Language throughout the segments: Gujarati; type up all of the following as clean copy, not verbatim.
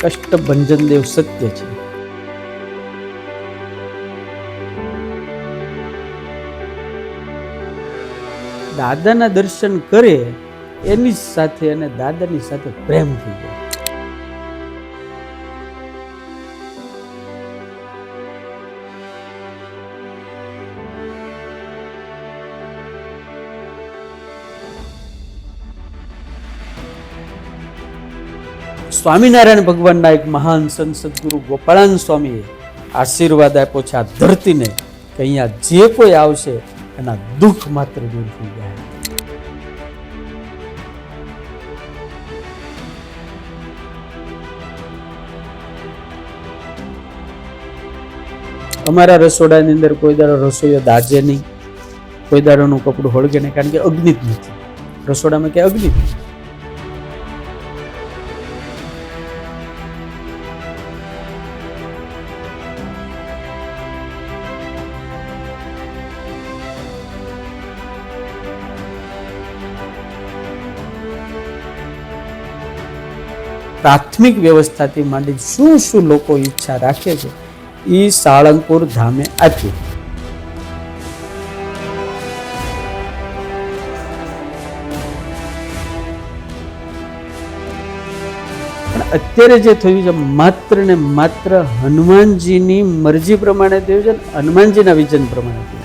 કષ્ટભંજન દેવ સત્ય છે. દાદાના દર્શન કરે એની સાથે અને દાદાની સાથે પ્રેમ થઈ જાય. સ્વામિનારાયણ ભગવાનના એક મહાન સંત સદગુરુ ગોપાળાનંદ સ્વામીએ આશીર્વાદ આપ્યો છે આ ધરતીને કે અહીંયા જે કોઈ આવશે એના દુઃખ માત્ર દૂર થઈ જાય. અમારા રસોડાની અંદર કોઈ દાડો રસોઈયો દાજે નહીં, કોઈ દાડોનું કપડું હળગે નહીં, કારણ કે અગ્નિ જ નથી રસોડામાં. કે અગ્નિ પ્રાથમિક વ્યવસ્થાથી માંડી શું શું લોકો ઈચ્છા રાખે છે એ સાળંગપુર ધામે આપ્યું. પણ અત્યારે જે થયું છે માત્ર ને માત્ર હનુમાનજીની મરજી પ્રમાણે થયું છે, હનુમાનજીના વિઝન પ્રમાણે થયું.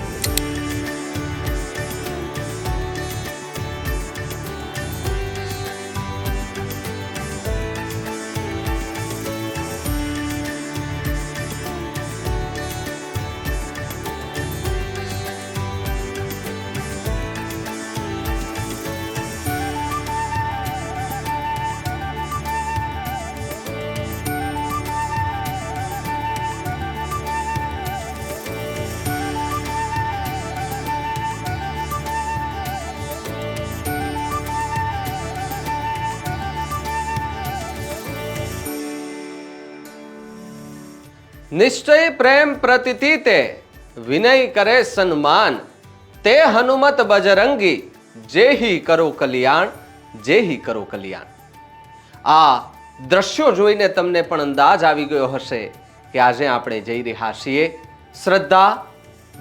નિશ્ચય પ્રેમ પ્રતિતિ તે વિનય કરે સન્માન તે હનુમત બજરંગી જેહી કરો કલ્યાણ જેહી કરો કલ્યાણ. આ દ્રશ્યો જોઈને તમને પણ અંદાજ આવી ગયો હશે કે આજે આપણે જઈ રહ્યા છીએ શ્રદ્ધા,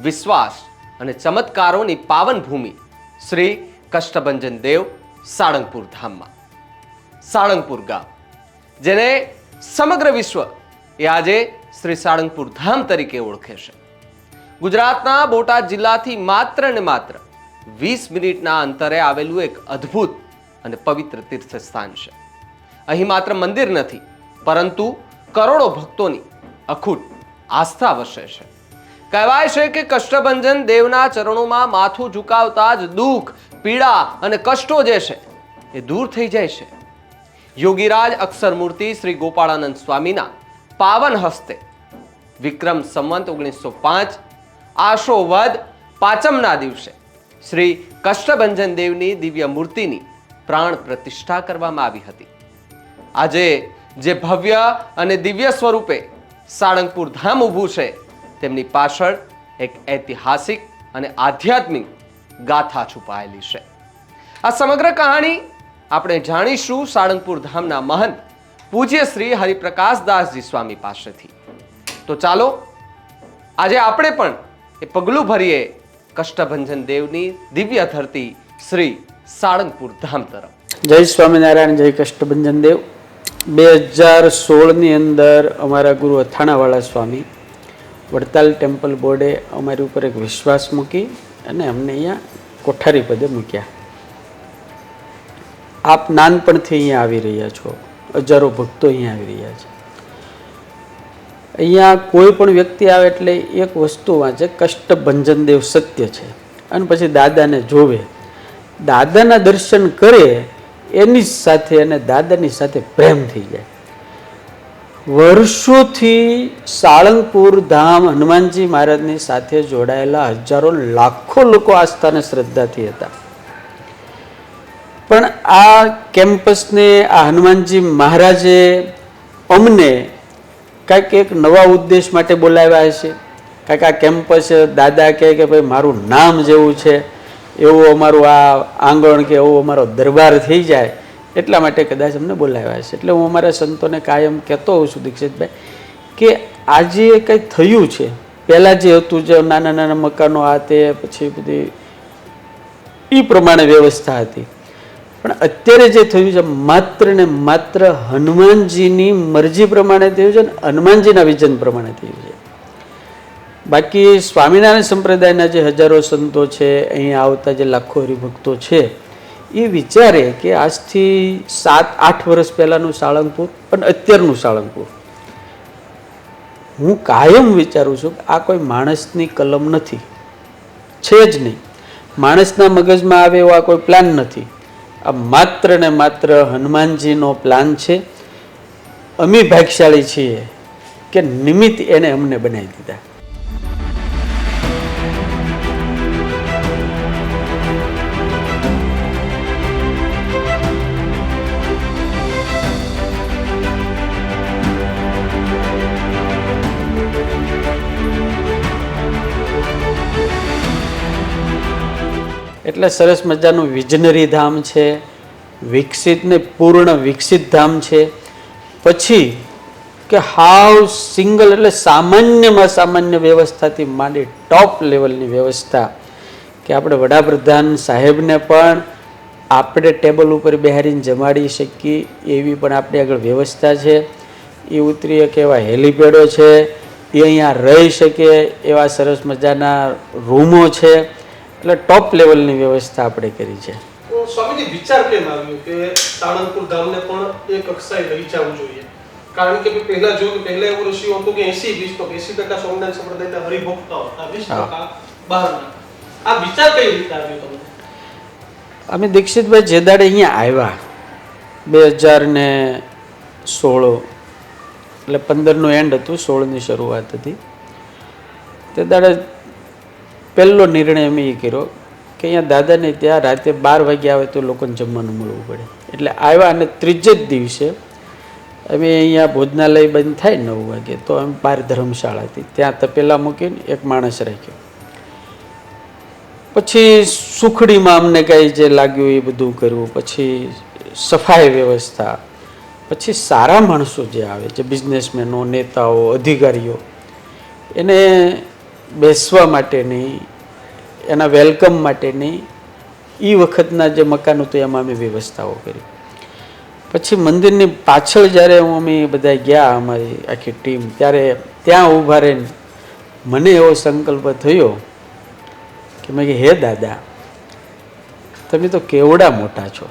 વિશ્વાસ અને ચમત્કારોની પાવન ભૂમિ શ્રી કષ્ટભંજન દેવ સાળંગપુર ધામમાં. સાળંગપુર ગામ જેને સમગ્ર વિશ્વ એ આજે શ્રી સાળંગપુર ધામ તરીકે ઓળખે છે. ગુજરાતના બોટાદ જિલ્લાથી માત્ર ને માત્ર 20 મિનિટના અંતરે આવેલું એક અદ્ભુત અને પવિત્ર તીર્થ સ્થાન છે. અહીં માત્ર મંદિર નથી, પરંતુ કરોડો ભક્તોની અખૂટ આસ્થા વસે છે. કહેવાય છે કે કષ્ટભંજન દેવના ચરણોમાં માથું ઝુકાવતા જ દુઃખ, પીડા અને કષ્ટો જે છે એ દૂર થઈ જાય છે. યોગીરાજ અક્ષર મૂર્તિ શ્રી ગોપાળાનંદ સ્વામીના પાવન હસ્તે વિક્રમ સંવંત 1905 આશો વદ પાંચમના દિવસે શ્રી કષ્ટભંજન દેવની દિવ્ય મૂર્તિની પ્રાણ પ્રતિષ્ઠા કરવામાં આવી હતી. આજે જે ભવ્ય અને દિવ્ય સ્વરૂપે સાળંગપુર ધામ ઊભું છે તેમની પાછળ એક ઐતિહાસિક અને આધ્યાત્મિક ગાથા છુપાયેલી છે. આ સમગ્ર કહાણી આપણે જાણીશું સાળંગપુર ધામના મહંત પૂજ્ય શ્રી હરિપ્રકાશદાસજી સ્વામી પાસેથી. તો ચાલો આજે આપણે પણ એ પગલું ભરીએ કષ્ટભંજન દેવની દિવ્ય ધરતી શ્રી સાળંગપુર ધામ તરફ. જય સ્વામિનારાયણ, જય કષ્ટભંજન દેવ. 2016ની અંદર અમારા ગુરુ અથાણાવાળા સ્વામી વડતાલ ટેમ્પલ બોર્ડે અમારી ઉપર એક વિશ્વાસ મૂકી અને અમને અહીંયા કોઠારી પદે મૂક્યા. આપ નાનપણથી અહીંયા આવી રહ્યા છો, હજારો ભક્તો અહીંયા આવી રહ્યા છે. અહીંયા કોઈ પણ વ્યક્તિ આવે એટલે એક વસ્તુ વાંચે, કષ્ટભંજન દેવ સત્ય છે, અને પછી દાદાને જોવે, દાદાના દર્શન કરે એની સાથે અને દાદાની સાથે પ્રેમ થઈ જાય. વર્ષોથી સાળંગપુર ધામ હનુમાનજી મહારાજની સાથે જોડાયેલા હજારો લાખો લોકો આસ્થા અને શ્રદ્ધાથી હતા. પણ આ કેમ્પસને આ હનુમાનજી મહારાજે અમને કાંઈક એક નવા ઉદ્દેશ માટે બોલાવ્યા હશે. કાંઈક આ કેમ્પસ દાદા કહે કે ભાઈ મારું નામ જેવું છે એવું અમારું આ આંગણ કે એવો અમારો દરબાર થઈ જાય એટલા માટે કદાચ અમને બોલાવ્યા છે. એટલે હું અમારા સંતોને કાયમ કહેતો હોઉં છું દીક્ષિતભાઈ કે આજે કંઈ થયું છે, પહેલાં જે હતું જે નાના નાના મકાનો આ તે પછી બધી એ પ્રમાણે વ્યવસ્થા હતી, પણ અત્યારે જે થયું છે માત્ર ને માત્ર હનુમાનજીની મરજી પ્રમાણે થયું છે ને હનુમાનજીના વિઝન પ્રમાણે થયું છે. બાકી સ્વામિનારાયણ સંપ્રદાયના જે હજારો સંતો છે, અહીંયા આવતા જે લાખો હરિભક્તો છે, એ વિચારે કે આજથી 7-8 વર્ષ પહેલાંનું સાળંગપુર અને અત્યારનું સાળંગપુર, હું કાયમ વિચારું છું કે આ કોઈ માણસની કલમ નથી, છે જ નહીં. માણસના મગજમાં આવે એવો આ કોઈ પ્લાન નથી. આ માત્ર ને માત્ર હનુમાનજીનો પ્લાન છે. અમે ભાગ્યશાળી છીએ કે નિમિત્ત એને અમને બનાવી દીધા. એટલે સરસ મજાનું વિઝનરી ધામ છે, વિકસિત ને પૂર્ણ વિકસિત ધામ છે. પછી કે હાવ સિંગલ એટલે સામાન્યમાં સામાન્ય વ્યવસ્થાથી માંડી ટોપ લેવલની વ્યવસ્થા કે આપણે વડાપ્રધાન સાહેબને પણ આપણે ટેબલ ઉપર બેહારીને જમાડી શકીએ એવી પણ આપણી આગળ વ્યવસ્થા છે. એ ઉતરી કે એવા હેલિપેડો છે, એ અહીંયા રહી શકે એવા સરસ મજાના રૂમો છે. એટલે ટોપ લેવલની વ્યવસ્થા આપણે કરી છે. સ્વામીજી વિચાર કેમ આવ્યો કે સાળંગપુર ધામને પણ એ કક્ષાએ લઈ જવું જોઈએ? કારણ કે પહેલા જો કે પહેલા એવું રશિયું હતું કે 80% સ્વામિનારાયણ સંપ્રદાયના હરિભક્તો હતા, 20% બહારના. આ વિચાર કઈ રીતે આવ્યો તમને? અમે દીક્ષિતભાઈ જે દાડે અહીંયા આવ્યા 2016 એટલે 15નું એન્ડ હતું, 16ની શરૂઆત હતી. તે દાડે પહેલો નિર્ણય અમે એ કર્યો કે અહીંયા દાદાને ત્યાં રાતે 12 વાગે આવે તો લોકોને જમવાનું મળવું પડે. એટલે આવ્યા અને ત્રીજે જ દિવસે અમે અહીંયા ભોજનાલય બંધ થાય 9 વાગે તો અમે બહાર ધર્મશાળા હતી ત્યાં તપેલા મૂકીને એક માણસ રાખ્યો. પછી સુખડીમાં અમને કાંઈ જે લાગ્યું એ બધું કર્યું. પછી સફાઈ વ્યવસ્થા, પછી સારા માણસો જે આવે છે, બિઝનેસમેનો, નેતાઓ, અધિકારીઓ, એને બેસવા માટેની, એના વેલકમ માટેની એ વખતના જે મકાન હતું એમાં અમે વ્યવસ્થાઓ કરી. પછી મંદિરની પાછળ જ્યારે અમે બધા ગયા, અમારી આખી ટીમ, ત્યારે ત્યાં ઊભા રહીને મને એવો સંકલ્પ થયો કે મેં હે દાદા, તમે તો કેવડા મોટા છો,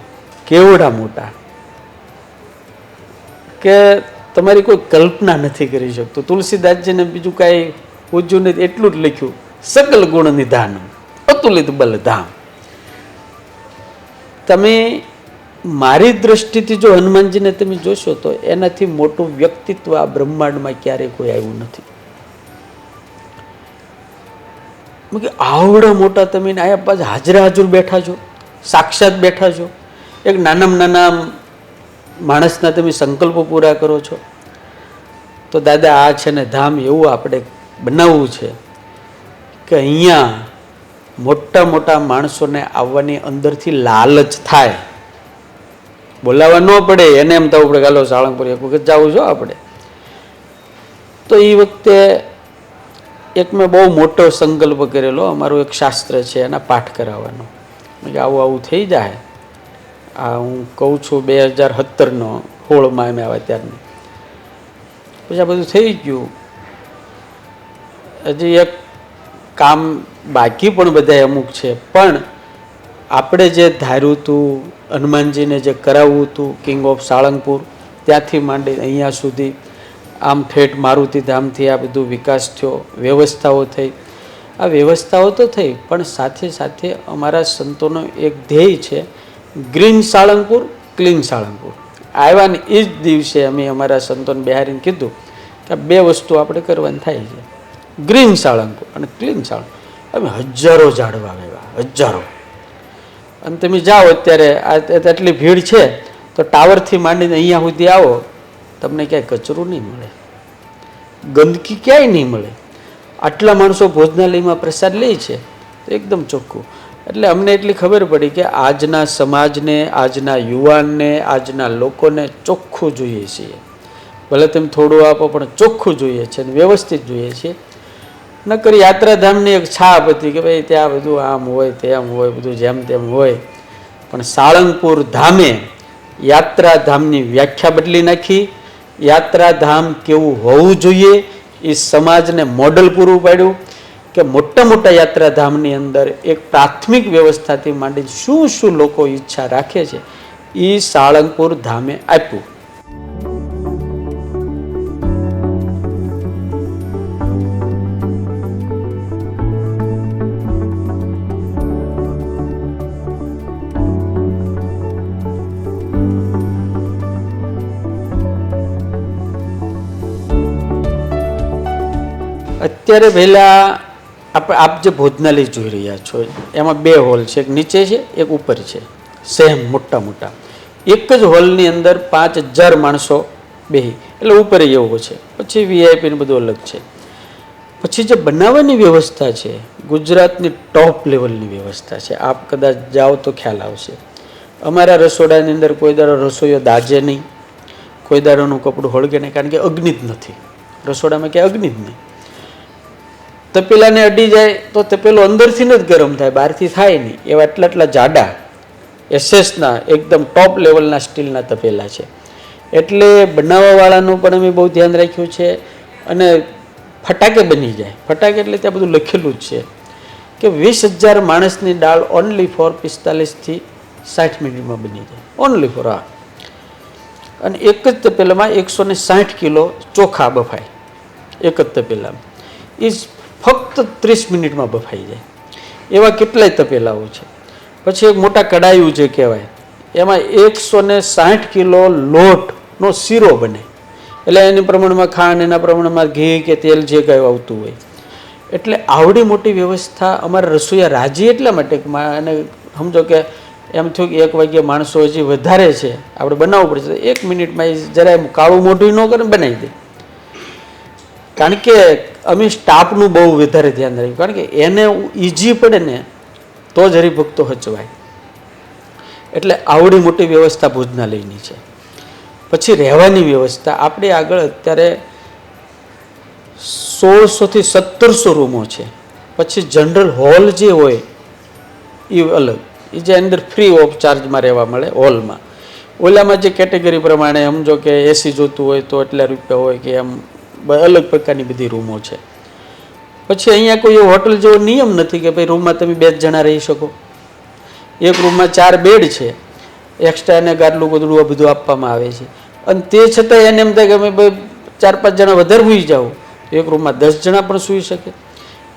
કેવડા મોટા કે તમારી કોઈ કલ્પના નથી કરી શકતો. તુલસીદાસજીને બીજું કાંઈ પૂછ્યું નથી, એટલું જ લખ્યું, સકલ ગુણ નિધાન અતુલિત બલધામ. તમે મારી દ્રષ્ટિથી જો હનુમાનજીને તમે જોશો તો એનાથી મોટું વ્યક્તિત્વ આ બ્રહ્માંડમાં ક્યારેય કોઈ આવ્યું નથી. આવડા મોટા તમે આયા પાછ હાજરા હાજર બેઠા છો, સાક્ષાત બેઠા છો. એક નાનામાં નાના માણસના તમે સંકલ્પો પૂરા કરો છો. તો દાદા આ છે ને ધામ એવું આપણે બનાવવું છે કે અહીંયા મોટા મોટા માણસોને આવવાની અંદરથી લાલચ થાય, બોલાવવા ન પડે, એને એમ થવું પડે ચાલો સાળંગપુર એક વખત જવું છો આપણે. તો એ વખતે એક મેં બહુ મોટો સંકલ્પ કરેલો, અમારું એક શાસ્ત્ર છે એના પાઠ કરાવવાનો. કે આવું આવું થઈ જાય. આ હું કહું છું 2017 16માં અમે આવ્યા ત્યારની. પછી આ બધું થઈ ગયું. હજી એક કામ બાકી પણ બધા અમુક છે, પણ આપણે જે ધાર્યું હતું, હનુમાનજીને જે કરાવવું હતું, કિંગ ઓફ સાળંગપુર ત્યાંથી માંડી અહીંયા સુધી, આમ ઠેઠ મારુતિ ધામથી આ બધું વિકાસ થયો, વ્યવસ્થાઓ થઈ. આ વ્યવસ્થાઓ તો થઈ, પણ સાથે સાથે અમારા સંતોનો એક ધ્યેય છે, ગ્રીન સાળંગપુર, ક્લીન સાળંગપુર. આવ્યા ને એ જ દિવસે અમે અમારા સંતોને બિહારીને કીધું કે આ 2 વસ્તુ આપણે કરવાની થાય છે, ગ્રીન સાળંગપુર અને ક્લીન સાળંગપુર. અમે હજારો ઝાડવા વાવ્યા, હજારો. અને તમે જાઓ અત્યારે આટલી ભીડ છે તો ટાવરથી માંડીને અહીંયા સુધી આવો, તમને ક્યાંય કચરું નહીં મળે, ગંદકી ક્યાંય નહીં મળે. આટલા માણસો ભોજનાલયમાં પ્રસાદ લે છે તો એકદમ ચોખ્ખું. એટલે અમને એટલી ખબર પડી કે આજના સમાજને, આજના યુવાનને, આજના લોકોને ચોખ્ખું જોઈએ છીએ. ભલે તમે થોડું આપો પણ ચોખ્ખું જોઈએ છે અને વ્યવસ્થિત જોઈએ છે. નકર યાત્રાધામની એક છાપ હતી કે ભાઈ ત્યાં બધું આમ હોય તેમ હોય, બધું જેમ તેમ હોય. પણ સાળંગપુર ધામે યાત્રાધામની વ્યાખ્યા બદલી નાખી. યાત્રાધામ કેવું હોવું જોઈએ એ સમાજને મોડલ પૂરું પાડ્યું કે મોટા મોટા યાત્રાધામની અંદર એક પ્રાથમિક વ્યવસ્થાથી માંડી શું શું લોકો ઈચ્છા રાખે છે એ સાળંગપુર ધામે આપ્યું. અત્યારે પહેલાં આપ જે ભોજનાલય જોઈ રહ્યા છો એમાં 2 હોલ છે, એક નીચે છે એક ઉપર છે, સેમ મોટા મોટા. એક જ હોલની અંદર 5000 માણસો બેહી, એટલે ઉપર એવો છે. પછી વીઆઈપી ને બધું અલગ છે. પછી જે બનાવવાની વ્યવસ્થા છે ગુજરાતની ટોપ લેવલની વ્યવસ્થા છે. આપ કદાચ જાઓ તો ખ્યાલ આવશે. અમારા રસોડાની અંદર કોઈ દાડો રસોઈયો દાજે નહીં, કોઈ દાડોનું કપડું હળગે નહીં, કારણ કે અગ્નિ જ નથી રસોડામાં, ક્યાંય અગ્નિ જ નહીં. તપેલાને અડી જાય તો તપેલો અંદરથી જ ગરમ થાય, બહારથી થાય નહીં. એવા એટલા જાડા એસએસના એકદમ ટોપ લેવલના સ્ટીલના તપેલા છે. એટલે બનાવવાવાળાનું પણ અમે બહુ ધ્યાન રાખ્યું છે. અને ફટાકે બની જાય. ફટાકે એટલે ત્યાં બધું લખેલું જ છે કે 20,000 માણસની દાળ ઓનલી ફોર 45 થી 60 મિનિટમાં બની જાય, ઓનલી ફોર. આ અને એક જ તપેલામાં 160 કિલો ચોખા બફાય. એક જ તપેલામાં એ ફક્ત 30 મિનિટમાં બફાઈ જાય. એવા કેટલાય તપેલાઓ છે. પછી એક મોટા કડાયું જે કહેવાય એમાં 160 કિલો લોટનો શીરો બને. એટલે એની પ્રમાણમાં ખાંડ, એના પ્રમાણમાં ઘી કે તેલ જે કંઈ આવતું હોય. એટલે આવડી મોટી વ્યવસ્થા અમારા રસોઈયા રાજી એટલા માટે અને સમજો કે એમ થયું કે 1 વાગ્યે માણસો હજી વધારે છે, આપણે બનાવવું પડશે. 1 મિનિટમાં એ જરાય કાળું મોઢું ન કરે બનાવી દે. કારણ કે અમે સ્ટાફનું બહુ વધારે ધ્યાન રાખ્યું, કારણ કે એને ઇઝી પડે ને તો જ હરિભક્તો હચવાય. એટલે આવડી મોટી વ્યવસ્થા ભોજનાલયની છે. પછી રહેવાની વ્યવસ્થા આપણે આગળ અત્યારે 1600 થી 1700 રૂમો છે. પછી જનરલ હોલ જે હોય એ અલગ, એ જે અંદર ફ્રી ઓફ ચાર્જમાં રહેવા મળે હોલમાં. ઓલામાં જે કેટેગરી પ્રમાણે સમજો કે એસી જોતું હોય તો એટલા રૂપિયા હોય કે એમ અલગ પ્રકારની બધી રૂમો છે. પછી અહીંયા કોઈ હોટલ જેવો નિયમ નથી કે ભાઈ રૂમમાં તમે 2 જણા રહી શકો. એક રૂમમાં 4 બેડ છે, એક્સ્ટ્રા એને ગાદલું ગોદડું આ બધું આપવામાં આવે છે. અને તે છતાં એને એમ થાય કે અમે 4-5 જણા વધારે સૂઈ જાઓ, એક રૂમમાં 10 જણા પણ સૂઈ શકે.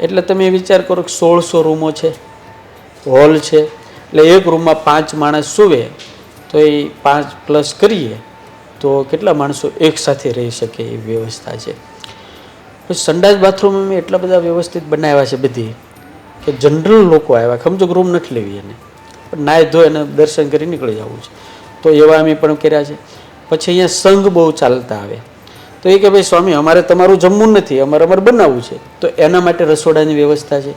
એટલે તમે વિચાર કરો કે 1600 રૂમો છે, હોલ છે. એટલે એક રૂમમાં 5 માણસ સૂવે તો એ 5 પ્લસ કરીએ તો કેટલા માણસો એકસાથે રહી શકે એ વ્યવસ્થા છે. પછી સંડાસ બાથરૂમ અમે એટલા બધા વ્યવસ્થિત બનાવ્યા છે બધી કે જનરલ લોકો આવ્યા, સમજો રૂમ નથી લેવી એને, પણ નાહી ધોઈ અને દર્શન કરી નીકળી જવું છે, તો એવા અમે પણ કર્યા છે. પછી અહીંયા સંઘ બહુ ચાલતા આવે તો એ કે ભાઈ સ્વામી અમારે તમારું જમવું નથી, અમારે બનાવવું છે. તો એના માટે રસોડાની વ્યવસ્થા છે,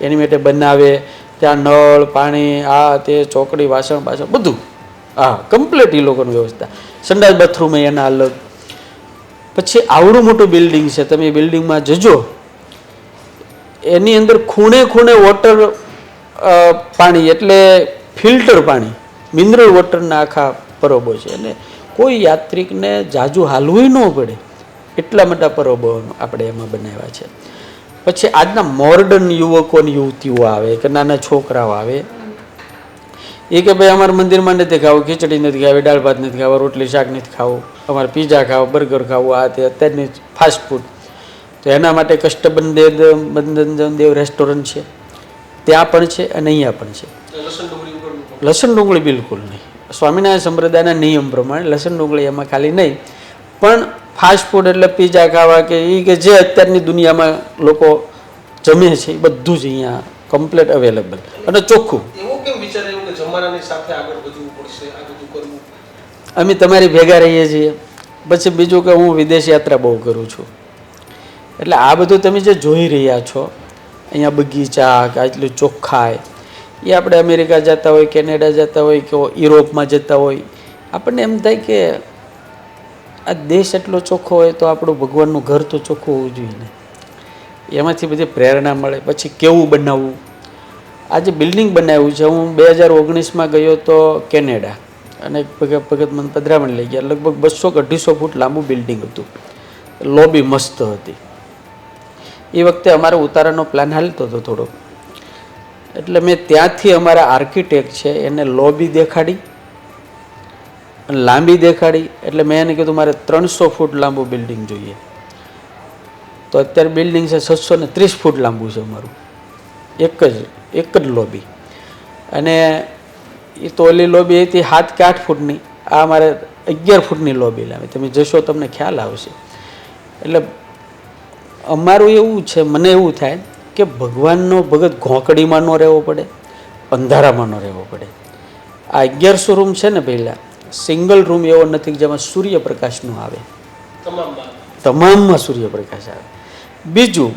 એની માટે બનાવે. ત્યાં નળ પાણી આ તે ચોકડી વાસણ બધું, હા કમ્પ્લીટ એ લોકોની વ્યવસ્થા. સંડાસ બાથરૂમ એના અલગ. પછી આવડું મોટું બિલ્ડિંગ છે, તમે બિલ્ડિંગમાં જજો, એની અંદર ખૂણે ખૂણે વોટર પાણી એટલે ફિલ્ટર પાણી, મિનરલ વોટરના આખા પરબો છે. અને કોઈ યાત્રિકને જાજુ હાલવું ન પડે એટલા મોટા પરબો આપણે એમાં બનાવ્યા છે. પછી આજના મોર્ડન યુવકો અને યુવતીઓ આવે કે નાના છોકરાઓ આવે, એ કે ભાઈ અમારા મંદિરમાં નથી ખાવું, ખીચડી નથી ખાવી, દાળ ભાત નથી ખાવા, રોટલી શાક નથી ખાવું, અમારે પીઝા ખાવું, બર્ગર ખાવું, આ તે અત્યારની ફાસ્ટ ફૂડ. તો એના માટે કષ્ટબંધન દેવ રેસ્ટોરન્ટ છે, ત્યાં પણ છે અને અહીંયા પણ છે. લસણ ડુંગળી બિલકુલ નહીં. સ્વામિનારાયણ સંપ્રદાયના નિયમ પ્રમાણે લસણ ડુંગળી એમાં ખાલી નહીં, પણ ફાસ્ટ ફૂડ એટલે પીઝા ખાવા કે એ કે જે અત્યારની દુનિયામાં લોકો જમે છે એ બધું જ અહીંયા કમ્પ્લીટ અવેલેબલ અને ચોખ્ખું. અમે તમારી ભેગા રહીએ છીએ. પછી બીજું કે હું વિદેશ યાત્રા બહુ કરું છું, એટલે આ બધું તમે જે જોઈ રહ્યા છો અહીંયા બગીચા કે આટલું ચોખ્ખાઈ, એ આપણે અમેરિકા જતા હોય, કેનેડા જતા હોય કે યુરોપમાં જતા હોય, આપણને એમ થાય કે આ દેશ એટલો ચોખ્ખો હોય તો આપણું ભગવાનનું ઘર તો ચોખ્ખું હોવું જોઈએ ને. એમાંથી બધી પ્રેરણા મળે. પછી કેવું બનાવવું. આજે બિલ્ડિંગ બનાવ્યું છે. હું 2019માં ગયો તો કેનેડા અને ભગત મને પધરામણ લઈ ગયા. લગભગ 200-250 ફૂટ લાંબુ બિલ્ડિંગ હતું. લોબી મસ્ત હતી. એ વખતે અમારો ઉતારાનો પ્લાન હાલતો હતો થોડો, એટલે મેં ત્યાંથી અમારા આર્કિટેક્ટ છે એને લોબી દેખાડી અને લાંબી દેખાડી. એટલે મેં એને કીધું મારે 300 ફૂટ લાંબુ બિલ્ડિંગ જોઈએ. તો અત્યારે બિલ્ડિંગ છે 630 ફૂટ લાંબુ છે અમારું, એક જ લોબી. અને એ તો ઓલી લોબી હતી 7 કે 8 ફૂટની, આ અમારે 11 ફૂટની લોબી લાવી. તમે જશો તમને ખ્યાલ આવશે. એટલે અમારું એવું છે, મને એવું થાય કે ભગવાનનો ભગત ઘોંકડીમાં ન રહેવો પડે, અંધારામાં ન રહેવો પડે. આ 1100 રૂમ છે ને, પહેલાં સિંગલ રૂમ એવો નથી કે જેમાં સૂર્યપ્રકાશનું આવે, તમામમાં સૂર્યપ્રકાશ આવે. બીજું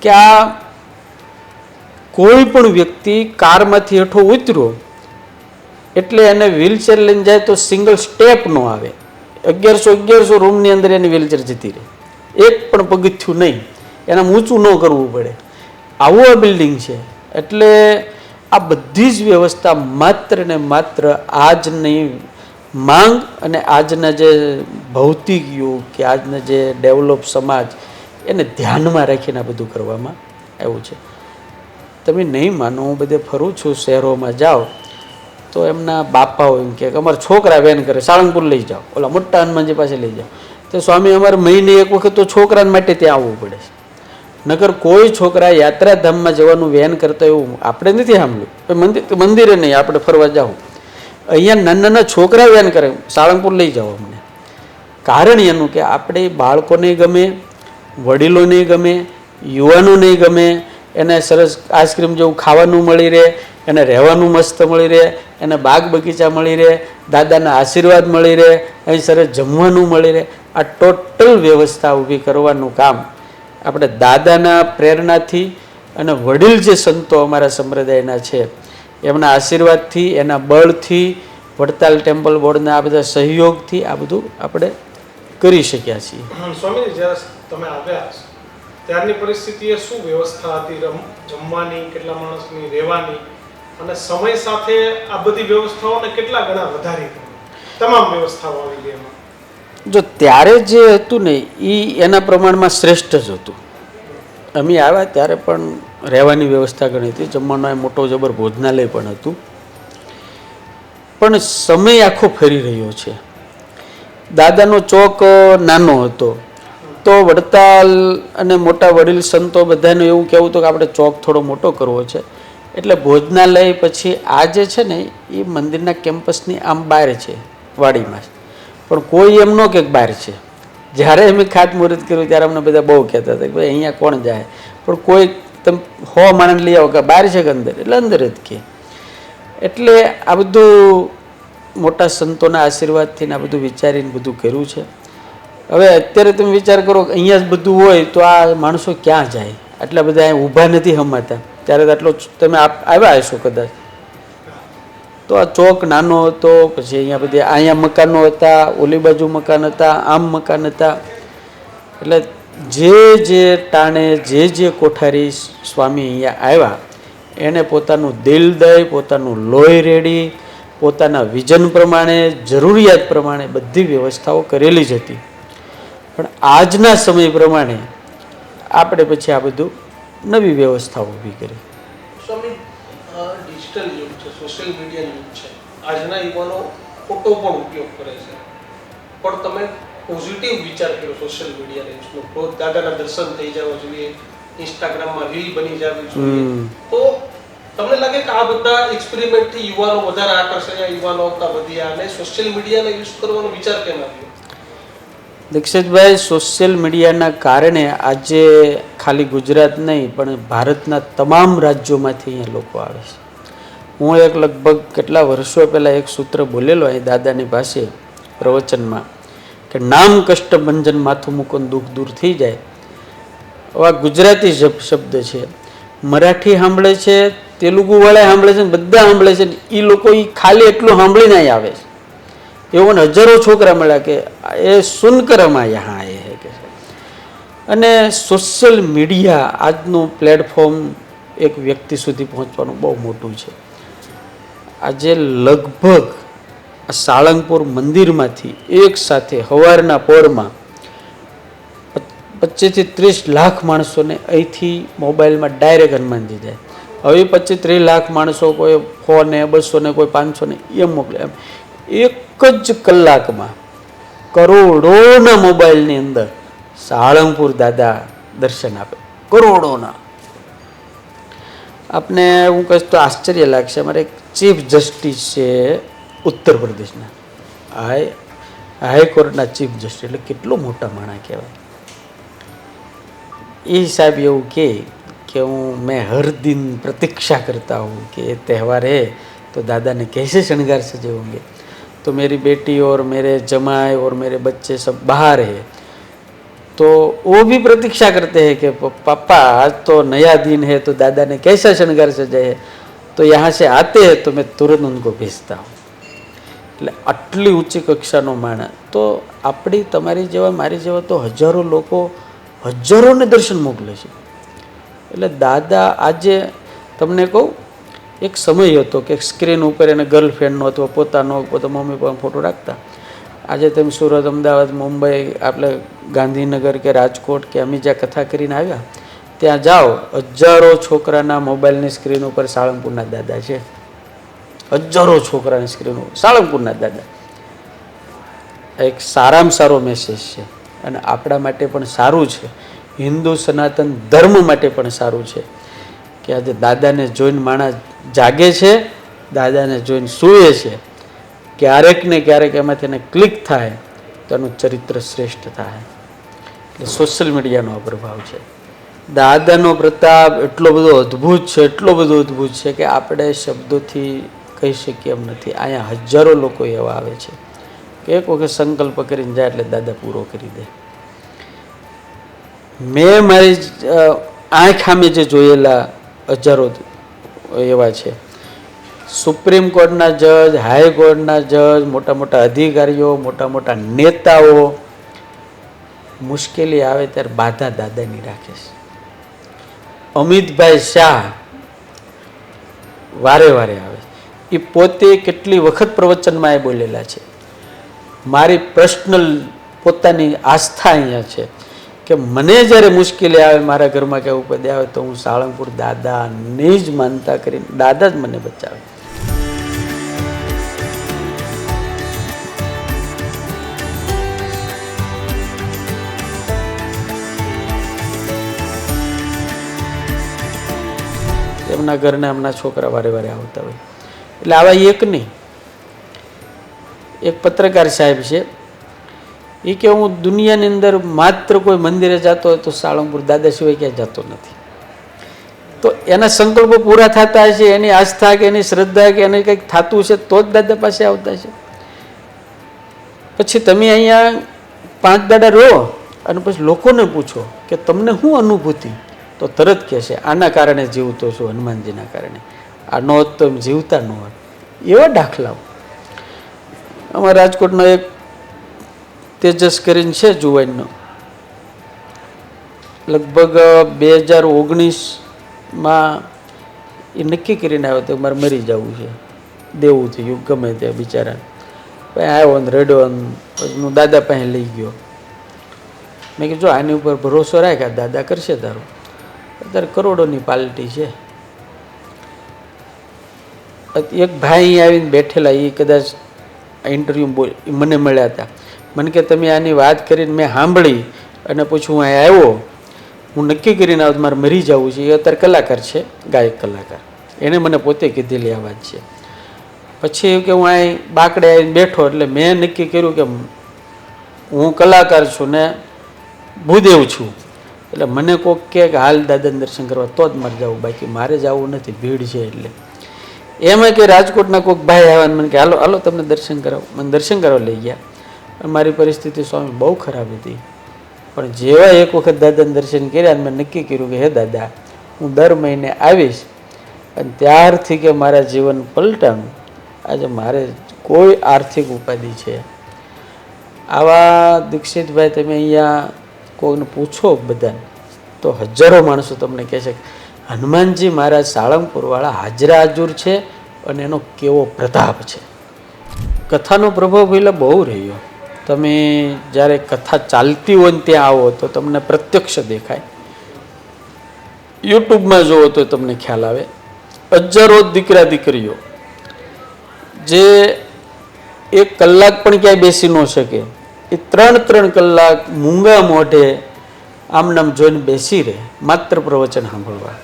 કે આ કોઈ પણ વ્યક્તિ કારમાંથી હેઠો ઉતર્યો એટલે એને વ્હીલચેર લઈને જાય તો સિંગલ સ્ટેપ ન આવે. 1100 રૂમની અંદર એની વ્હીલચેર જતી રહે, એક પણ પગથિયું નહીં, એને ઊંચું ન કરવું પડે. આવું આ બિલ્ડિંગ છે. એટલે આ બધી જ વ્યવસ્થા માત્ર ને માત્ર આજની માંગ અને આજના જે ભૌતિક યુગ કે આજના જે ડેવલપ સમાજ એને ધ્યાનમાં રાખીને આ બધું કરવામાં આવ્યું છે. તમે નહીં માનો, હું બધે ફરું છું, શહેરોમાં જાઓ તો એમના બાપાઓ એમ કે અમારા છોકરા વેન કરે, સાળંગપુર લઈ જાઓ, ઓલા મોટા હનુમાનજી પાસે લઈ જાઓ. તો સ્વામી અમારે મહિને એક વખત તો છોકરાને માટે ત્યાં આવવું પડે છે. નકર કોઈ છોકરા યાત્રાધામમાં જવાનું વેન કરતા એવું આપણે નથી સાંભળ્યું. મંદિરે નહીં, આપણે ફરવા જાઓ, અહીંયા નાના નાના છોકરા વેન કરે, સાળંગપુર લઈ જાઓ અમને. કારણ એનું કે આપણે બાળકોને ગમે, વડીલોને ગમે, યુવાનોને ગમે, એને સરસ આઈસ્ક્રીમ જેવું ખાવાનું મળી રહે, એને રહેવાનું મસ્ત મળી રહે, એને બાગ બગીચા મળી રહે, દાદાના આશીર્વાદ મળી રહે, અહીં સરસ જમવાનું મળી રહે. આ ટોટલ વ્યવસ્થા ઊભી કરવાનું કામ આપણે દાદાના પ્રેરણાથી અને વડીલ જે સંતો અમારા સંપ્રદાયના છે એમના આશીર્વાદથી, એના બળથી, વડતાલ ટેમ્પલ બોર્ડના આ બધા સહયોગથી આ બધું આપણે કરી શક્યા છીએ. સ્વામી, જ્યારે તમે આવ્યા ત્યારની પરિસ્થિતિએ શું વ્યવસ્થા હતી જમવાની, કેટલા માણસની રહેવાની, અને સમય સાથે આ બધી વ્યવસ્થાઓને કેટલા ગણા વધારી તમામ વ્યવસ્થાઓ આવી ગઈ એમાં? જો ત્યારે જે હતું ને એ એના પ્રમાણમાં શ્રેષ્ઠ જ હતું. અમે આવ્યા ત્યારે પણ રહેવાની વ્યવસ્થા ઘણી હતી, જમવાનો મોટો જબર ભોજનાલય પણ હતું. પણ સમય આખો ફરી રહ્યો છે. દાદાનો ચોક નાનો હતો તો વડતાલ અને મોટા વડીલ સંતો બધાનું એવું કહેવું હતું કે આપણે ચોક થોડો મોટો કરવો છે. એટલે ભોજનાલય પછી આ જે છે ને એ મંદિરના કેમ્પસની આમ બહાર છે, વાડીમાં. પણ કોઈ એમ ન કે બહાર છે. જ્યારે અમે ખાતમુહૂર્ત કર્યું ત્યારે અમને બધા બહુ કહેતા હતા કે ભાઈ અહીંયા કોણ જાય, પણ કોઈ તમે 100 માણસ લઈ આવો કે બહાર છે કે અંદર, એટલે અંદર જ કે. એટલે આ બધું મોટા સંતોના આશીર્વાદથી આ બધું વિચારીને બધું કર્યું છે. હવે અત્યારે તમે વિચાર કરો કે અહીંયા જ બધું હોય તો આ માણસો ક્યાં જાય? આટલા બધા અહીંયા ઊભા નથી હમાતા. ત્યારે તો આટલો તમે આવ્યા હશો કદાચ. તો આ ચોક નાનો હતો, પછી અહીંયા બધી અહીંયા મકાનો હતા, ઓલી બાજુ મકાન હતા, આમ મકાન હતા. એટલે જે ટાણે જે કોઠારી સ્વામી અહીંયા આવ્યા એને પોતાનું દિલ દઈ, પોતાનું લોહી રેડી, પોતાના વિઝન પ્રમાણે, જરૂરિયાત પ્રમાણે બધી વ્યવસ્થાઓ કરેલી જ હતી. પણ આજના સમય પ્રમાણે આપણે પછી આ બધું નવી વ્યવસ્થાઓ ઊભી કરી. સ્વામી, ડિજિટલ યુગ છે, સોશિયલ મીડિયા યુગ છે. આજના યુવાનો ફોટો પણ ઉપયોગ કરે છે, પણ તમે પોઝિટિવ વિચાર કર્યો સોશિયલ મીડિયા યુઝનો. દાદાના દર્શન થઈ જવા જોઈએ, ઇન્સ્ટાગ્રામમાં રીલ બની જવી જોઈએ. તો તમને લાગે કે આ બધા એક્સપેરિમેન્ટથી યુવાનો વધારે આકર્ષાયા, યુવાનો આવતા વધ્યા અને સોશિયલ મીડિયાને યુઝ કરવાનો વિચાર કેમ આવ્યો? દીક્ષિતભાઈ, સોશિયલ મીડિયાના કારણે આજે ખાલી ગુજરાત નહીં પણ ભારતના તમામ રાજ્યોમાંથી અહીંયા લોકો આવે છે. હું એક લગભગ કેટલા વર્ષો પહેલાં એક સૂત્ર બોલેલો અહીં દાદાની પાસે પ્રવચનમાં કે નામ કષ્ટ ભંજન માથું મૂકોને દુઃખ દૂર થઈ જાય. આ ગુજરાતી શબ્દ છે. મરાઠી સાંભળે છે, તેલુગુ વાળા સાંભળે છે ને બધા સાંભળે છે ને એ લોકો એ ખાલી એટલું સાંભળીને અહીં આવે છે. એવો ને હજારો છોકરા મળ્યા કે એ સુનકરમાં યહાં આયે હે કે. અને સોશિયલ મીડિયા આજનું પ્લેટફોર્મ એક વ્યક્તિ સુધી પહોંચવાનું બહુ મોટું છે. આજે લગભગ સાળંગપુર મંદિરમાંથી એક સાથે સવારના પોરમાં 25 થી 30 લાખ માણસોને અહીંથી મોબાઈલમાં ડાયરેક્ટ હનુમાનજી જાય. હવે 25-30 લાખ માણસો કોઈ 100 ને 200 ને કોઈ 500 ને એમ મોકલે. એમ એક જ કલાકમાં કરોડોના મોબાઈલની અંદર સાળંગપુર દાદા દર્શન આપે, કરોડોના. આપને હું કહીશ તો આશ્ચર્ય લાગશે. અમારે એક ચીફ જસ્ટિસ છે ઉત્તર પ્રદેશના, હાઈકોર્ટના ચીફ જસ્ટિસ, એટલે કેટલો મોટા માણસ કહેવાય. એ સાહેબ એવું કે હું मैं हर दिन प्रतीक्षा करता हूँ कि ये त्यौहार है तो दादा ने कैसे श्रृंगार सजे होंगे. तो मेरी बेटी और मेरे जमाई और मेरे बच्चे सब बाहर है तो वो भी प्रतीक्षा करते हैं कि पापा आज तो नया दिन है तो दादा ने कैसा श्रृंगार सजा है, तो यहाँ से आते हैं तो मैं तुरंत उनको भेजता हूँ. એટલે આટલી ઊંચી કક્ષાનો માણસ. તો આપણી તમારી જેવા મારી જેવા તો હજારો લોકો હજારોને દર્શન મોકલે છે. એટલે દાદા આજે તમને કહું, એક સમય હતો કે સ્ક્રીન ઉપર એને ગર્લફ્રેન્ડનો અથવા પોતાનો મમ્મી પપ્પાનો ફોટો રાખતા. આજે તમે સુરત, અમદાવાદ, મુંબઈ, આપણે ગાંધીનગર કે રાજકોટ કે અમે જ્યાં કથા કરીને આવ્યા ત્યાં જાઓ, હજારો છોકરાના મોબાઈલની સ્ક્રીન ઉપર સાળંગપુરના દાદા છે. હજારો છોકરાની સ્ક્રીન ઉપર સાળંગપુરના દાદા. એક સારામાં સારો મેસેજ છે અને આપણા માટે પણ સારું છે, હિન્દુ સનાતન ધર્મ માટે પણ સારું છે કે આજે દાદાને જોઈને માણસ જાગે છે, દાદાને જોઈને સૂવે છે. ક્યારેક ને ક્યારેક એમાંથી એને ક્લિક થાય તો એનું ચરિત્ર શ્રેષ્ઠ થાય. એટલે સોશિયલ મીડિયાનો આ પ્રભાવ છે. દાદાનો પ્રતાપ એટલો બધો અદ્ભુત છે, એટલો બધો અદ્ભુત છે કે આપણે શબ્દોથી કહી શકીએ એમ નથી. અહીંયા હજારો લોકો એવા આવે છે કે એક વખત સંકલ્પ કરીને જાય એટલે દાદા પૂરો કરી દે. મેં મારી આંખ સામે જે જોયેલા હજારો એવા છે. સુપ્રીમ કોર્ટના જજ, હાઈકોર્ટના જજ, મોટા મોટા અધિકારીઓ, મોટા મોટા નેતાઓ મુશ્કેલી આવે ત્યારે બાધા દાદાની રાખે છે. અમિતભાઈ શાહ વારે વારે આવે. એ પોતે કેટલી વખત પ્રવચનમાં એ બોલેલા છે. મારી પર્સનલ પોતાની આસ્થા અહીંયા છે કે મને જ્યારે મુશ્કેલી આવે, મારા ઘરમાં કે ઉપદે આવે તો હું સાળંગપુર દાદાને જ માનતા કરીને દાદા જ મને બચાવે. એમના ઘરના એમના છોકરા વારે વારે આવતા હોય. એટલે આવા એક નહીં, એક પત્રકાર સાહેબ છે એ કે હું દુનિયાની અંદર માત્ર કોઈ મંદિરે જતો હોય તો સાળંગપુર દાદા સિવાય ક્યાંય જતો નથી. તો એના સંકલ્પો પૂરા થતા હશે, એની આસ્થા કે એની શ્રદ્ધા કે એને કંઈક થતું છે તો જ દાદા પાસે આવતા છે. પછી તમે અહીંયા 5 દાડા રહો અને પછી લોકોને પૂછો કે તમને શું અનુભૂતિ, તો તરત કહેશે આના કારણે જીવતો છું, હનુમાનજીના કારણે. આ ન હોત તો એમ જીવતા ન હોત. એવા દાખલાઓ. અમારા રાજકોટનો એક તેજસ કરીને છે જુવાનનો, લગભગ 2019માં એ નક્કી કરીને આવ્યો તો મારે મરી જવું છે, દેવું થયું ગમે ત્યાં બિચારાને. પછી આવ્યો ને રેડ્યો ને પછી હું દાદા પાસે લઈ ગયો. મેં કીધું જો આની ઉપર ભરોસો રાખ્યા દાદા કરશે તારું. અત્યારે કરોડોની પાર્ટી છે. એક ભાઈ આવીને બેઠેલા, એ કદાચ ઇન્ટરવ્યૂ મને મળ્યા હતા. મને કે તમે આની વાત કરીને મેં સાંભળી અને પછી હું અહીંયા આવ્યો, હું નક્કી કરીને આવ્યો મારે મરી જવું છે. એ અત્યારે કલાકાર છે, ગાયક કલાકાર. એને મને પોતે કીધેલી આ વાત છે. પછી કે હું અહીં બાકડે આવીને બેઠો એટલે મેં નક્કી કર્યું કે હું કલાકાર છું ને ભૂદેવ છું, એટલે મને કોઈક કે હાલ દાદાને દર્શન કરવા તો જ મારે જવું, બાકી મારે જવું નથી, ભીડ છે. એટલે એમાં કે રાજકોટના કોઈક ભાઈ આવ્યા મને કે હાલો હાલો તમને દર્શન કરાવો. મને દર્શન કરવા લઈ ગયા. મારી પરિસ્થિતિ સ્વામી બહુ ખરાબ હતી, પણ જેવા એક વખત દાદાને દર્શન કર્યા મેં નક્કી કર્યું કે હે દાદા હું દર મહિને આવીશ અને ત્યારથી કે મારા જીવન પલટાનું આજે મારે કોઈ આર્થિક ઉપાધિ છે. આવા દીક્ષિતભાઈ તમે અહીંયા કોઈને પૂછો બધાને તો હજારો માણસો તમને કહે છે કે હનુમાનજી મહારાજ સાળંગપુરવાળા હાજરા હજુર છે અને એનો કેવો પ્રતાપ છે. કથાનો પ્રભાવ પહેલાં બહુ રહ્યો. તમે જ્યારે કથા ચાલતી હોય ને ત્યાં આવો તો તમને પ્રત્યક્ષ દેખાય. યુટ્યુબમાં જુઓ તો તમને ખ્યાલ આવે. હજારો દીકરા દીકરીઓ જે 1 કલાક પણ ક્યાંય બેસી ન શકે એ 3 કલાક મૂંગા મોઢે આમ નામ જોઈને બેસી રહે માત્ર પ્રવચન સાંભળવા.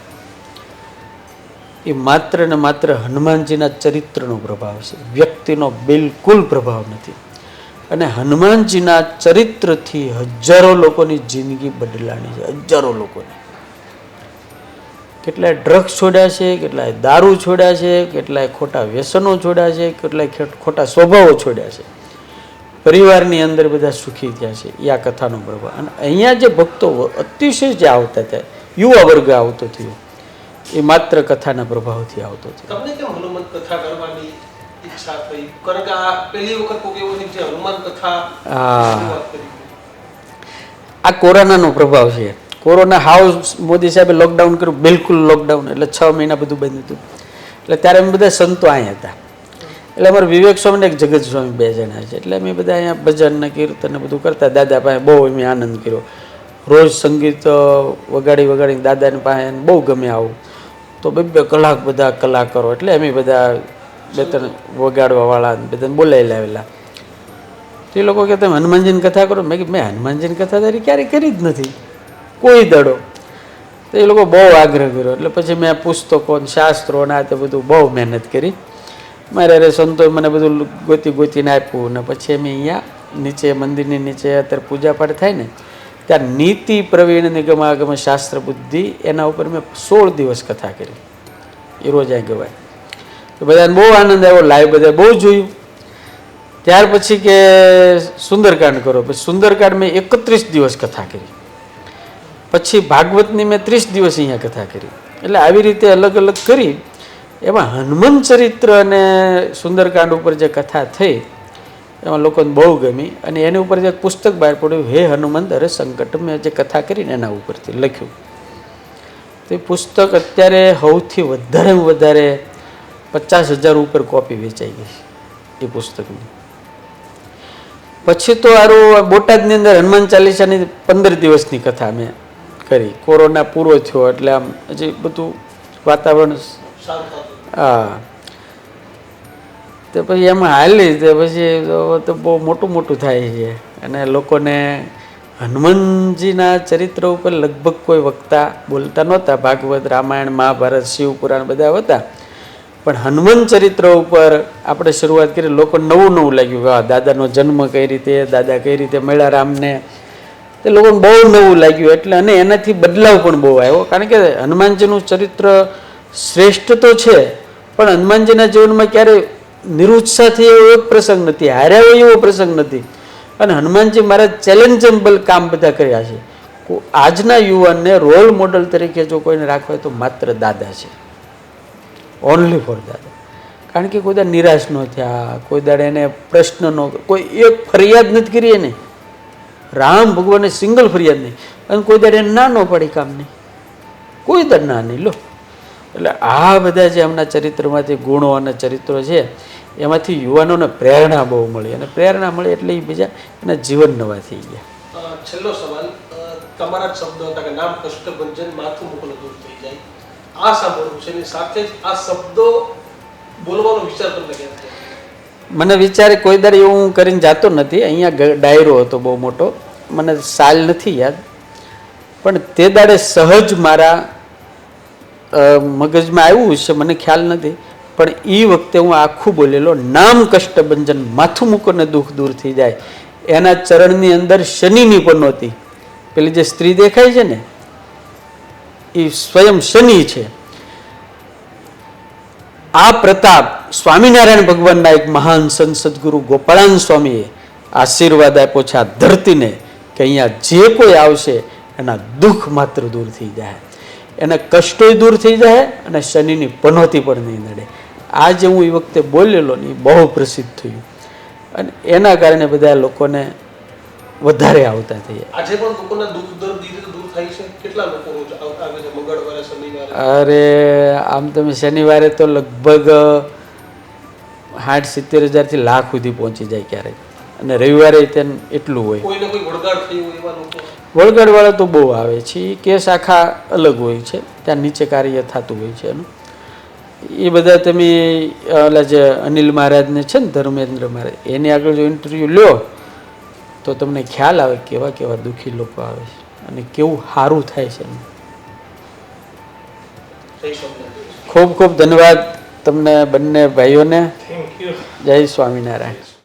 એ માત્ર ને માત્ર હનુમાનજીના ચરિત્રનો પ્રભાવ છે, વ્યક્તિનો બિલકુલ પ્રભાવ નથી. અને હનુમાનજીના ચરિત્રથી હજારો લોકોની જિંદગી બદલાણી છે. હજારો લોકોની. કેટલાય ડ્રગ્સ છોડ્યા છે, કેટલાય દારૂ છોડ્યા છે, કેટલાય ખોટા વ્યસનો છોડ્યા છે, કેટલાય ખોટા સ્વભાવો છોડ્યા છે. પરિવારની અંદર બધા સુખી થયા છે. એ આ કથાનો પ્રભાવ. અને અહીંયા જે ભક્તો અતિશય જે આવતા હતા, યુવા વર્ગ આવતો થયો, એ માત્ર કથાના પ્રભાવથી આવતો થયો. તમને કેમ હનુમાન કથા કરવાની ઈચ્છા થઈ? કારણ કે આ પહેલી વખત કોઈ એવું છે જે હનુમાન કથા શરૂઆત કરી. આ કોરોનાનો પ્રભાવ છે. કોરોના હાવ મોદી સાહેબે લોકડાઉન કર્યું, બિલકુલ લોકડાઉન, એટલે 6 મહિના બધું બંધ હતું. એટલે ત્યારે અમે બધા સંતો અહીંયા હતા. એટલે અમારે વિવેક સ્વામી ને એક જગત સ્વામી 2 જણા છે. એટલે અમે બધા અહીંયા ભજન ને કીર્તન ને બધું કરતા. દાદા પાસે બહુ અમે આનંદ કર્યો. રોજ સંગીત વગાડી દાદાની પાસે બહુ ગમે આવું. તો 2 કલાક બધા કલાકારો, એટલે અમે બધા 2-3 વગાડવા વાળા બધાને બોલાવી લાવેલા. તે લોકો કે તમે હનુમાનજીની કથા કરો. મેં હનુમાનજીની કથા તારી ક્યારેય કરી જ નથી કોઈ દડો. તો એ લોકો બહુ આગ્રહ કર્યો. એટલે પછી મેં પુસ્તકો શાસ્ત્રો ને આ તે બધું બહુ મહેનત કરી. મારે સંતોએ મને બધું ગોતીને આપ્યું. ને પછી અમે અહીંયા નીચે મંદિરની નીચે અત્યારે પૂજાપાઠ થાય ને ત્યાં નીતિ પ્રવીણ નિગમાગમ શાસ્ત્ર બુદ્ધિ એના ઉપર મેં 16 દિવસ કથા કરી. એ રોજ અહીં ગવાય. તો બધાને બહુ આનંદ આવ્યો. લાઈવ બધા બહુ જોયું. ત્યાર પછી કે સુંદરકાંડ કરો. પછી સુંદરકાંડ મેં 31 દિવસ કથા કરી. પછી ભાગવતની મેં 30 દિવસ અહીંયા કથા કરી. એટલે આવી રીતે અલગ અલગ કરી. એમાં હનુમાન ચરિત્ર અને સુંદરકાંડ ઉપર જે કથા થઈ એમાં લોકોને બહુ ગમી. અને એની ઉપર જે પુસ્તક બહાર પડ્યું, હે હનુમાન દરે સંકટ, મેં જે કથા કરીને એના ઉપરથી લખ્યું. તો એ પુસ્તક અત્યારે સૌથી વધારે 50,000 ઉપર કોપી વેચાઈ ગઈ એ પુસ્તકની. પછી તો આરું બોટાદની અંદર હનુમાન ચાલીસાની 15 દિવસની કથા મેં કરી. કોરોના પૂરો થયો એટલે આમ હજી બધું વાતાવરણ હા. તો પછી એમાં હાલી તો પછી તો બહુ મોટું થાય છે. અને લોકોને હનુમાનજીના ચરિત્ર ઉપર લગભગ કોઈ વક્તા બોલતા નહોતા. ભાગવત, રામાયણ, મહાભારત, શિવપુરાણ બધા હતા. પણ હનુમાન ચરિત્ર ઉપર આપણે શરૂઆત કરી. લોકો નવું લાગ્યું. વાહ, દાદાનો જન્મ કઈ રીતે, દાદા કઈ રીતે મળ્યા રામને, તે લોકોને બહુ નવું લાગ્યું. એટલે અને એનાથી બદલાવ પણ બહુ આવ્યો. કારણ કે હનુમાનજીનું ચરિત્ર શ્રેષ્ઠ તો છે, પણ હનુમાનજીના જીવનમાં ક્યારેય નિરુત્સાહ થઈ એવો એક પ્રસંગ નથી, હાર્યા હોય એવો પ્રસંગ નથી. અને હનુમાનજી મારા ચેલેન્જેબલ કામ બધા કર્યા છે. આજના યુવાનને રોલ મોડલ તરીકે જો કોઈને રાખવા હોય તો માત્ર દાદા છે. ઓનલી ફોર દાદા. કારણ કે કોઈ દાડે નિરાશ ન થયા, કોઈ દાડે એને પ્રશ્ન ન, કોઈ એક ફરિયાદ નથી કરી એને. રામ ભગવાને સિંગલ ફરિયાદ નહીં. અને કોઈ દાડે એને ના ન પડી કામ નહીં, કોઈ દાડે ના નહીં લો. એટલે આ બધા જે એમના ચરિત્રમાંથી ગુણો અને ચરિત્રો છે એમાંથી યુવાનોને પ્રેરણા બહુ મળી. અને પ્રેરણા મળી એટલે એ બીજા એના જીવન નવા થઈ ગયા. છેલ્લો સવાલ, તમારા જ શબ્દો હતા કે નામ કષ્ટભંજન માથું મુકલ દૂર થઈ જાય. આ સાંભળવું છે, એની સાથે જ આ શબ્દો બોલવાનો વિચાર તમને કેમ થયો? મને વિચારે કોઈ દાડે એવું હું કરીને જાતો નથી. અહીંયા ડાયરો હતો બહુ મોટો, મને સાલ નથી યાદ, પણ તે દાડે સહજ મારા મગજમાં આવ્યું છે, મને ખ્યાલ નથી. પણ એ વખતે હું આખું બોલેલો, નામ કષ્ટભંજન માથું મૂકોને દુઃખ દૂર થઈ જાય. એના ચરણની અંદર શનિની પણ નહોતી. પેલી જે સ્ત્રી દેખાય છે ને એ સ્વયં શનિ છે. આ પ્રતાપ સ્વામિનારાયણ ભગવાનના એક મહાન સંત સદગુરુ ગોપાળાનંદ સ્વામીએ આશીર્વાદ આપ્યો છે આ ધરતીને કે અહીંયા જે કોઈ આવશે એના દુઃખ માત્ર દૂર થઈ જાય. એના કષ્ટોય દૂર થઈ જાય અને શનિની પનોતી પણ નહીં નડે. આ જે હું એ વખતે બોલેલો ને એ બહુ પ્રસિદ્ધ થયું અને એના કારણે બધા લોકોને વધારે આવતા થયા. આજે પણ લોકોના દુઃખ દર્દ એ રીતે દૂર થાય છે? કેટલા લોકો રોજ આવે છે મંગળવારે, શનિવારે? અરે આમ તમે શનિવારે તો લગભગ 60-70 હજારથી લાખ સુધી પહોંચી જાય ક્યારેક, અને રવિવારે તેને એટલું હોય. કોઈને કોઈ વળગાડ થઈ હોય એવા લોકો? વળગાડવાળા તો બહુ આવે છે. એ કેસ આખા અલગ હોય છે, ત્યાં નીચે કાર્ય થતું હોય છે એનું. એ બધા તમે ઓલા જે અનિલ મહારાજને છે ને, ધર્મેન્દ્ર મહારાજ, એની આગળ જો ઇન્ટરવ્યૂ લ્યો તો તમને ખ્યાલ આવે કેવા કેવા દુઃખી લોકો આવે છે અને કેવું સારું થાય છે એનું. જય સ્વામિનારાયણ. ખૂબ ખૂબ ધન્યવાદ તમને બંને ભાઈઓને. Thank you. જય સ્વામિનારાયણ.